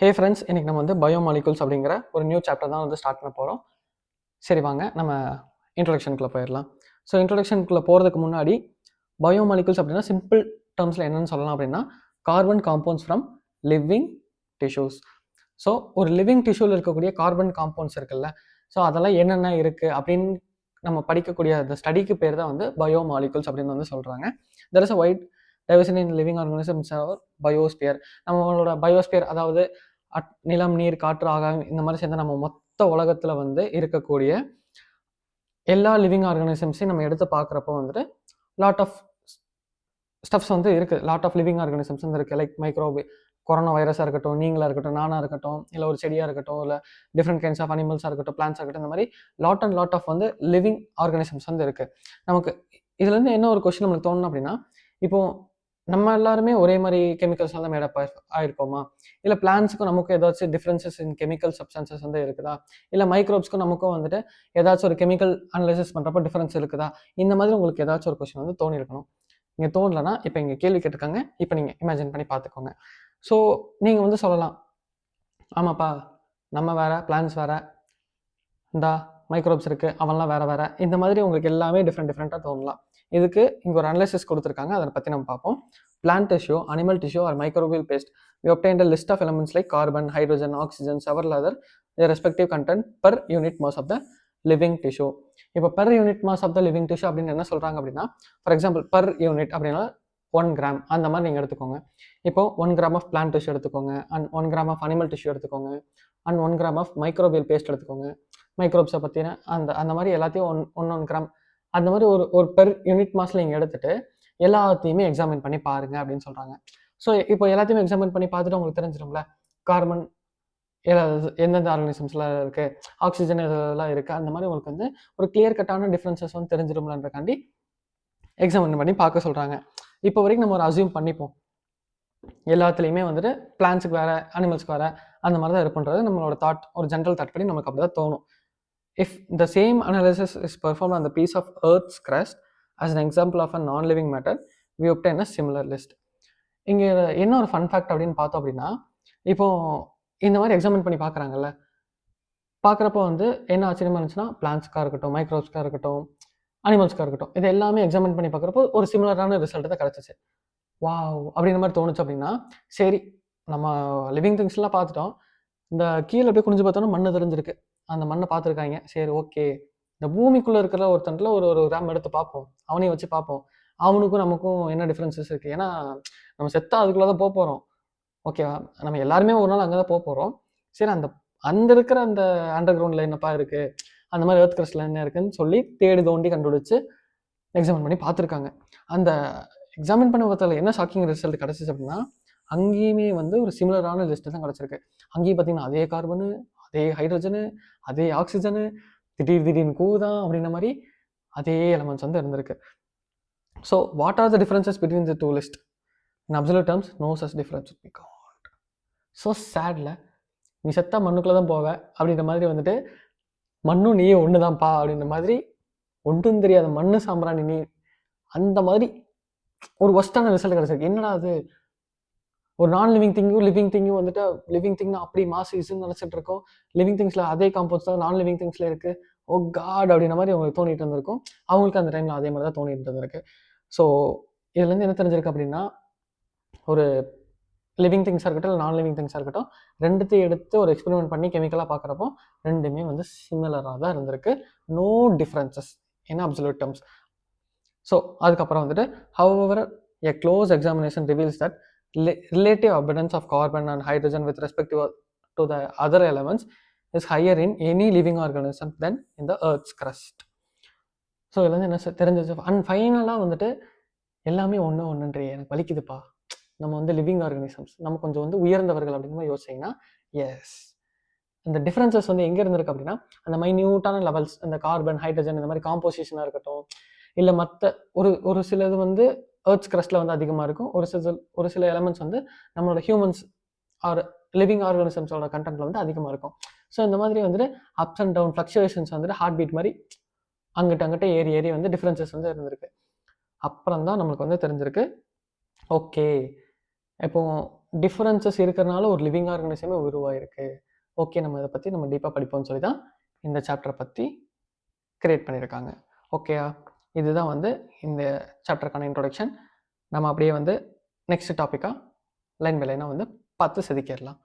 Hey friends, இன்னைக்கு நம்ம வந்து பயோமாலிகுல்ஸ் அப்படிங்கிற ஒரு நியூ சாப்டர் தான் வந்து ஸ்டார்ட் பண்ண போகிறோம். சரி வாங்க நம்ம இன்ட்ரொடக்ஷனுக்குள்ளே போயிடலாம். ஸோ இன்ட்ரொடக்ஷனுக்குள்ளே போகிறதுக்கு முன்னாடி பயோமாலிகுல்ஸ் அப்படின்னா சிம்பிள் டேர்ம்ஸில் என்னென்னு சொல்லலாம் அப்படின்னா carbon compounds from living tissues. So ஒரு லிவிங் டிஷ்யூவில் இருக்கக்கூடிய கார்பன் காம்பவுண்ட்ஸ் இருக்குல்ல, ஸோ அதெல்லாம் என்னென்ன இருக்குது அப்படின்னு நம்ம படிக்கக்கூடிய அந்த ஸ்டடிக்கு பேர் தான் வந்து பயோமாலிகுல்ஸ் அப்படின்னு வந்து சொல்கிறாங்க. There is a wide diversity in living organisms our biosphere. நம்மளோட பயோஸ்பியர் அதாவது நிலம், நீர், காற்று, ஆகாயம் இந்த மாதிரி சேர்ந்து நம்ம மொத்த உலகத்தில் வந்து இருக்கக்கூடிய எல்லா லிவிங் ஆர்கானிசம்ஸையும் நம்ம எடுத்து பார்க்குறப்போ வந்துட்டு லாட் ஆஃப் ஸ்டப்ஸ் வந்து இருக்குது. லாட் ஆஃப் லிவிங் ஆர்கானிசம்ஸ் வந்து இருக்குது. லைக் மைக்ரோபி கொரோனா வைரஸாக இருக்கட்டும், நீங்களாக இருக்கட்டும், நானாக இருக்கட்டும், இல்லை ஒரு செடியாக இருக்கட்டும், இல்லை டிஃப்ரெண்ட் கைண்ட்ஸ் ஆஃப் அனிமல்ஸாக இருக்கட்டும், பிளான்ஸாக இருக்கட்டும், இந்த மாதிரி லாட் ஆஃப் வந்து லிவிங் ஆர்கானிசம்ஸ் வந்து இருக்குது. நமக்கு இதுலேருந்து என்ன ஒரு கொஸ்டின் நம்மளுக்கு தோணும் அப்படின்னா, இப்போது நம்ம எல்லாருமே ஒரே மாதிரி கெமிக்கல்ஸ் வந்து மேடப் ஆயிருக்கோமா, இல்லை பிளான்ஸுக்கும் நமக்கும் ஏதாச்சும் டிஃப்ரென்சஸ் இன் கெமிக்கல் சப்ஸ்டன்சஸ் வந்து இருக்குதா, இல்லை மைக்ரோப்ஸ்க்கும் நமக்கும் வந்துட்டு ஏதாச்சும் ஒரு கெமிக்கல் அனலைசிஸ் பண்ணுறப்போ டிஃப்ரென்ஸ் இருக்குதா, இந்த மாதிரி உங்களுக்கு ஏதாச்சும் ஒரு கொஸ்டின் வந்து தோணிருக்கணும். இங்கே தோணலைன்னா இப்போ இங்கே கேள்வி கேட்டிருக்காங்க, இப்போ நீங்கள் இமேஜின் பண்ணி பார்த்துக்கோங்க. ஸோ நீங்கள் வந்து சொல்லலாம், ஆமாப்பா நம்ம வேறு, பிளான்ஸ் வேறு, இந்தா மைக்ரோப்ஸ் இருக்குது, அவன்லாம் வேறு வேறு, இந்த மாதிரி உங்களுக்கு எல்லாமே டிஃப்ரெண்ட்டாக தோணலாம். இதுக்கு இங்கே ஒரு அனலைசிஸ் கொடுத்துருக்காங்க, அதை பற்றி நம்ம பார்ப்போம். Plant tissue, animal tissue or microbial paste. We obtained a list of elements like carbon, hydrogen, oxygen, several other their respective content per unit mass of the living tissue. இப்போ per unit mass of the living tissue அப்படின்னு என்ன சொல்கிறாங்க அப்படின்னா, for example per unit அப்படின்னா 1 gram அந்த மாதிரி நீங்கள் எடுத்துக்கோங்க. இப்போ 1 கிராம் ஆஃப் பிளான்ட் டிஷ்யூ எடுத்துக்கோங்க, and 1 gram of animal tissue எடுத்துக்கோங்க, and 1 gram of microbial paste எடுத்துக்கோங்க. மைக்ரோப்ஸை பற்றின அந்த மாதிரி எல்லாத்தையும் ஒன் கிராம் அந்த மாதிரி ஒரு பெர் யூனிட் மாஸில் நீங்கள் எடுத்துகிட்டு எல்லாத்தையுமே எக்ஸாமின் பண்ணி பாருங்க அப்படின்னு சொல்கிறாங்க. ஸோ இப்போ எல்லாத்தையுமே எக்ஸாமின் பண்ணி பார்த்துட்டு உங்களுக்கு தெரிஞ்சிடும்ல, கார்பன் எந்தெந்த ஆர்கானிசம்ஸ்லாம் இருக்குது, ஆக்சிஜன் இதெல்லாம் இருக்குது, அந்த மாதிரி உங்களுக்கு வந்து ஒரு கிளியர் கட்டான டிஃப்ரென்சஸ் வந்து தெரிஞ்சிடும்லன்றக்காண்டி எக்ஸாமின் பண்ணி பார்க்க சொல்கிறாங்க. இப்போ வரைக்கும் நம்ம ஒரு அசியூம் பண்ணிப்போம், எல்லாத்துலேயுமே வந்துட்டு பிளான்ஸுக்கு வேறு, அனிமல்ஸ்க்கு வேறு, அந்த மாதிரி தான் இருப்புன்றது நம்மளோட தாட், ஒரு ஜென்ரல் தாட் படி நமக்கு அப்படி தான் தோணும். If the same analysis is performed on the piece of Earth's crust as an example of a non-living matter, we obtain a similar list. இங்கே என்ன ஒரு ஃபன் ஃபேக்ட் அப்படின்னு பார்த்தோம் அப்படின்னா, இப்போ இந்த மாதிரி எக்ஸாமின் பண்ணி பார்க்குறாங்கல்ல, பார்க்குறப்போ வந்து என்ன ஆச்சரியமாக இருந்துச்சுன்னா, பிளான்ஸ்க்காக இருக்கட்டும், மைக்ரோப்ஸ்க்காக இருக்கட்டும், அனிமல்ஸ்க்காக இருக்கட்டும், இது எல்லாமே எக்ஸாமின் பண்ணி பார்க்குறப்போ ஒரு சிமிலரான ரிசல்ட் தான் கிடச்சிச்சு. வாவ் அப்படின்ற மாதிரி தோணுச்சு அப்படின்னா, சரி நம்ம லிவிங் திங்ஸ்லாம் பார்த்துட்டோம், இந்த கீழே அப்படியே குனிஞ்சு பார்த்தோன்னா மண்ணு தெரிஞ்சிருக்கு, அந்த மண்ணை பார்த்துருக்காங்க, சரி ஓகே இந்த பூமிக்குள்ளே இருக்கிற ஒருத்தன்ல ஒரு கிராம் எடுத்து பார்ப்போம், அவனையும் வச்சு பார்ப்போம், அவனுக்கும் நமக்கும் என்ன டிஃப்ரென்சஸ் இருக்குது, ஏன்னா நம்ம செத்தா அதுக்குள்ளே தான் போக போகிறோம், ஓகேவா, நம்ம எல்லாருமே ஒரு நாள் அங்கே தான் போக போகிறோம். சரி அந்த இருக்கிற அந்த அண்டர் கிரவுண்டில் என்னப்பா இருக்குது, அந்த மாதிரி எர்த் கிரஸ்டில் என்ன இருக்குதுன்னு சொல்லி தேடி தோண்டி கண்டுபிடிச்சு எக்ஸாமின் பண்ணி பார்த்துருக்காங்க. அந்த எக்ஸாமின் பண்ணி பார்த்ததில் என்ன ஷாக்கிங் ரிசல்ட் கிடச்சிச்சு அப்படின்னா, அங்கேயுமே வந்து ஒரு சிமிலரான லிஸ்ட்டு தான் கிடச்சிருக்கு. அங்கேயும் பார்த்தீங்கன்னா அதே கார்பனு, அதே ஹைட்ரஜனு, அதே ஆக்சிஜனு, திடீர்னு கூதான் அப்படின்ற மாதிரி அதே எலமெண்ட்ஸ் வந்து இருந்திருக்கு. So what are the differences between the two list? In absolute terms no such difference. So சேட்ல, நீ செத்தா மண்ணுக்குள்ளே தான் போவ அப்படின்ற மாதிரி வந்துட்டு, மண்ணும் நீயே ஒன்று தான்ப்பா அப்படின்ற மாதிரி, ஒன்றும் தெரியாத மண்ணு சாம்பிராணி நீ, அந்த மாதிரி ஒரு ஒஸ்டான ரிசல்ட் கிடச்சிருக்கு. என்னடா அது, ஒரு நான் லிவிங் திங்கும் வந்துட்டு லிவிங் திங்னா அப்படி மாஸ் இஸ்ன்னு நினச்சிட்டு இருக்கோம், லிவிங் திங்ஸில் அதே காம்பவுண்ட்ஸ் தான் நான் லிவிங் திங்ஸில் இருக்குது, ஓ காட் அப்படின்ற மாதிரி அவங்களுக்கு தோணிட்டு இருந்திருக்கும். அவங்களுக்கு அந்த டைமில் அதே மாதிரி தான் தோணிட்டு இருந்திருக்கு. ஸோ இதுலேருந்து என்ன தெரிஞ்சிருக்கு அப்படின்னா, ஒரு லிவிங் திங்ஸாக இருக்கட்டும், இல்லை நான் லிவிங் திங்ஸாக இருக்கட்டும், ரெண்டுத்தையும் எடுத்து ஒரு எக்ஸ்பெரிமெண்ட் பண்ணி கெமிக்கலாக பார்க்குறப்போ ரெண்டுமே வந்து சிமிலராக தான் இருந்திருக்கு, no differences in absolute terms. So அதுக்கப்புறம் வந்துட்டு however a close examination reveals that relative abundance of carbon and hydrogen with respect to the other elements is higher in any living organism than in the earth's crust. So இதுல இருந்து என்ன தெரிஞ்சிச்சு, and ஃபைனலாக வந்துட்டு எல்லாமே ஒன்றுன்றி எனக்கு வலிக்குதுப்பா, நம்ம வந்து லிவிங் ஆர்கானிசம்ஸ், நம்ம கொஞ்சம் வந்து உயர்ந்தவர்கள் அப்படின்னு மாதிரி யோசிச்சிங்கன்னா, எஸ் இந்த டிஃப்ரென்சஸ் வந்து எங்கே இருந்திருக்கு அப்படின்னா, அந்த மைன்யூட்டான லெவல்ஸ், இந்த கார்பன், ஹைட்ரஜன், இந்த மாதிரி காம்போசிஷனாக இருக்கட்டும், இல்லை மற்ற ஒரு சிலது வந்து எர்த்ஸ் கிரஸ்டில் வந்து அதிகமாக இருக்கும், ஒரு சில எலமெண்ட்ஸ் வந்து நம்மளோட ஹியூமன்ஸ் ஆர் லிவிங் ஆர்கானிசம்ஸோட கண்டென்ட்ல வந்து அதிகமாக இருக்கும். ஸோ இந்த மாதிரி வந்துட்டு அப்ஸ் அண்ட் டவுன் ஃப்ளக்சுவேஷன்ஸ் வந்துட்டு ஹார்ட் பீட் மாதிரி அங்கிட்ட ஏறி வந்து டிஃப்ரென்சஸ் வந்து இருந்திருக்கு. அப்புறம் தான் நம்மளுக்கு வந்து தெரிஞ்சிருக்கு, ஓகே இப்போ டிஃப்ரென்சஸ் இருக்கிறனால ஒரு லிவிங் ஆர்கனிசமே உருவாயிருக்கு. ஓகே, நம்ம இதை பற்றி நம்ம டீப்பாக படிப்போம்னு சொல்லி தான் இந்த சாப்டரை பற்றி கிரியேட் பண்ணியிருக்காங்க. ஓகேயா, இதுதான் வந்து இந்த சாப்டருக்கான இன்ட்ரோடக்ஷன். நம்ம அப்படியே வந்து நெக்ஸ்ட் டாப்பிக்காக லைன் பை லைனாக வந்து பார்த்து செதுக்கிடலாம்.